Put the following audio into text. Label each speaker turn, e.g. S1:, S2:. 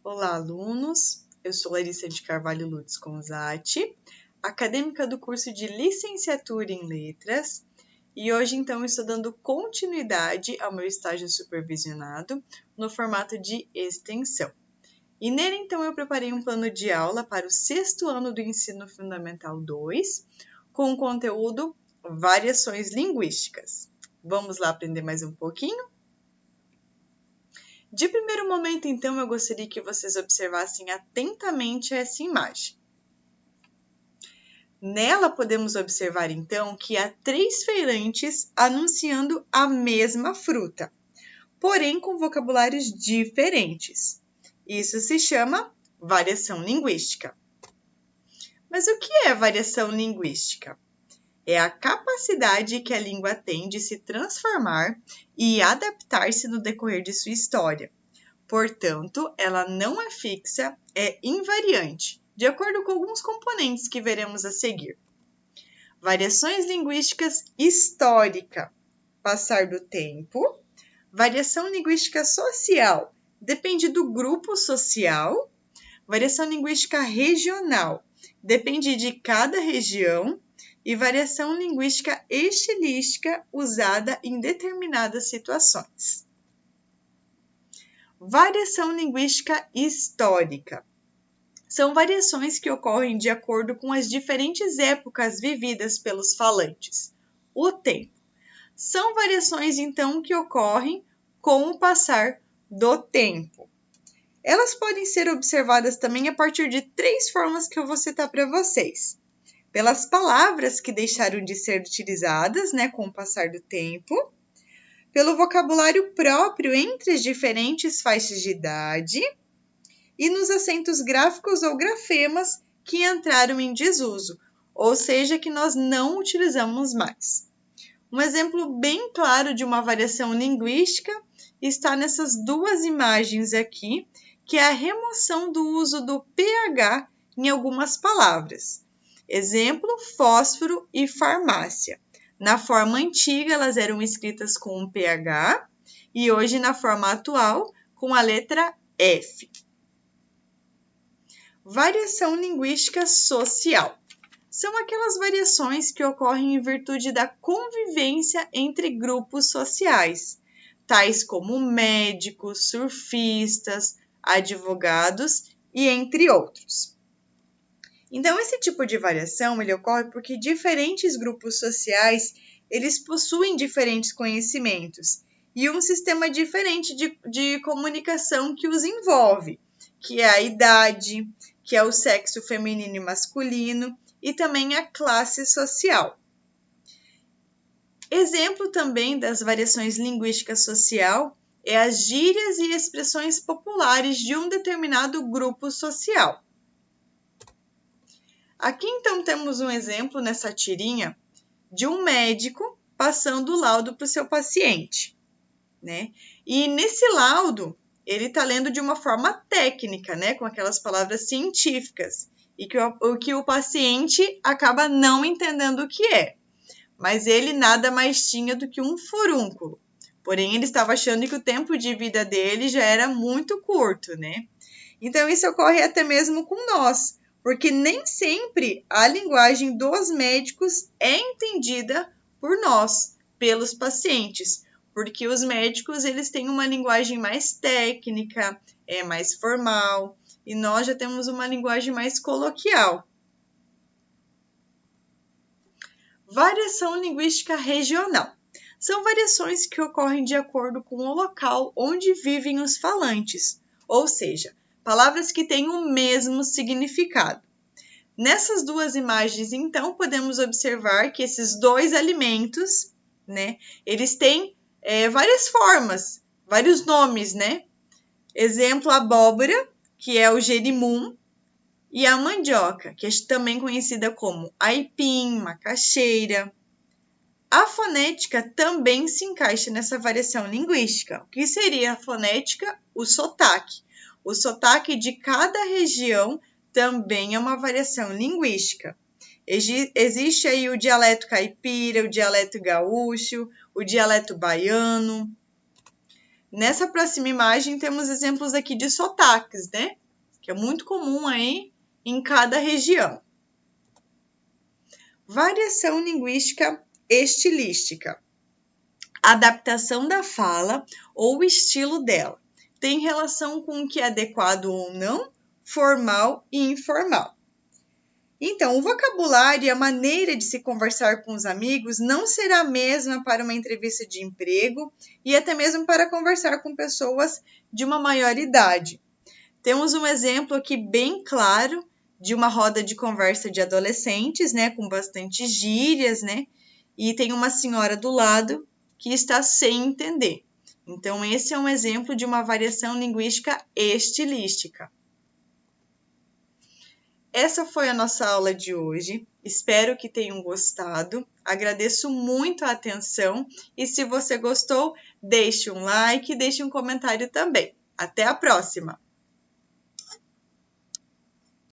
S1: Olá, alunos! Eu sou Larissa de Carvalho Lutz Conzatti, acadêmica do curso de Licenciatura em Letras, e hoje, então, estou dando continuidade ao meu estágio supervisionado no formato de extensão. E nele, então, eu preparei um plano de aula para o 6º ano do Ensino Fundamental 2, com o conteúdo Variações Linguísticas. Vamos lá aprender mais um pouquinho? De primeiro momento, então, eu gostaria que vocês observassem atentamente essa imagem. Nela, podemos observar, então, que há 3 feirantes anunciando a mesma fruta, porém com vocabulários diferentes. Isso se chama variação linguística. Mas o que é variação linguística? É a capacidade que a língua tem de se transformar e adaptar-se no decorrer de sua história. Portanto, ela não é fixa, é invariante, de acordo com alguns componentes que veremos a seguir. Variações linguísticas histórica, passar do tempo. Variação linguística social, depende do grupo social. Variação linguística regional, depende de cada região. E variação linguística estilística, usada em determinadas situações. Variação linguística histórica. São variações que ocorrem de acordo com as diferentes épocas vividas pelos falantes. O tempo. São variações, então, que ocorrem com o passar do tempo. Elas podem ser observadas também a partir de 3 formas que eu vou citar para vocês. Pelas palavras que deixaram de ser utilizadas, com o passar do tempo. Pelo vocabulário próprio entre as diferentes faixas de idade. E nos acentos gráficos ou grafemas que entraram em desuso, ou seja, que nós não utilizamos mais. Um exemplo bem claro de uma variação linguística está nessas 2 imagens aqui, que é a remoção do uso do pH em algumas palavras. Exemplo, fósforo e farmácia. Na forma antiga, elas eram escritas com um pH e hoje, na forma atual, com a letra F. Variação linguística social. São aquelas variações que ocorrem em virtude da convivência entre grupos sociais, tais como médicos, surfistas, advogados e entre outros. Então, esse tipo de variação ele ocorre porque diferentes grupos sociais eles possuem diferentes conhecimentos e um sistema diferente de comunicação que os envolve, que é a idade, que é o sexo feminino e masculino e também a classe social. Exemplo também das variações linguísticas social é as gírias e expressões populares de um determinado grupo social. Aqui, então, temos um exemplo nessa tirinha de um médico passando o laudo para o seu paciente, E nesse laudo, ele está lendo de uma forma técnica, com aquelas palavras científicas, e que o paciente acaba não entendendo o que é. Mas ele nada mais tinha do que um furúnculo. Porém, ele estava achando que o tempo de vida dele já era muito curto, Então, isso ocorre até mesmo com nós, porque nem sempre a linguagem dos médicos é entendida por nós, pelos pacientes, porque os médicos eles têm uma linguagem mais técnica, mais formal, e nós já temos uma linguagem mais coloquial. Variação linguística regional. São variações que ocorrem de acordo com o local onde vivem os falantes, ou seja, palavras que têm o mesmo significado. Nessas 2 imagens, então, podemos observar que esses 2 alimentos, eles têm várias formas, vários nomes, Exemplo, a abóbora, que é o gerimum, e a mandioca, que é também conhecida como aipim, macaxeira. A fonética também se encaixa nessa variação linguística. O que seria a fonética? O sotaque. O sotaque de cada região também é uma variação linguística. Existe aí o dialeto caipira, o dialeto gaúcho, o dialeto baiano. Nessa próxima imagem, temos exemplos aqui de sotaques, né? Que é muito comum aí em cada região. Variação linguística estilística. Adaptação da fala ou o estilo dela. Tem relação com o que é adequado ou não, formal e informal. Então, o vocabulário e a maneira de se conversar com os amigos não será a mesma para uma entrevista de emprego e até mesmo para conversar com pessoas de uma maior idade. Temos um exemplo aqui bem claro de uma roda de conversa de adolescentes, né, com bastante gírias, né, e tem uma senhora do lado que está sem entender. Então, esse é um exemplo de uma variação linguística estilística. Essa foi a nossa aula de hoje. Espero que tenham gostado. Agradeço muito a atenção e se você gostou, deixe um like e deixe um comentário também. Até a próxima!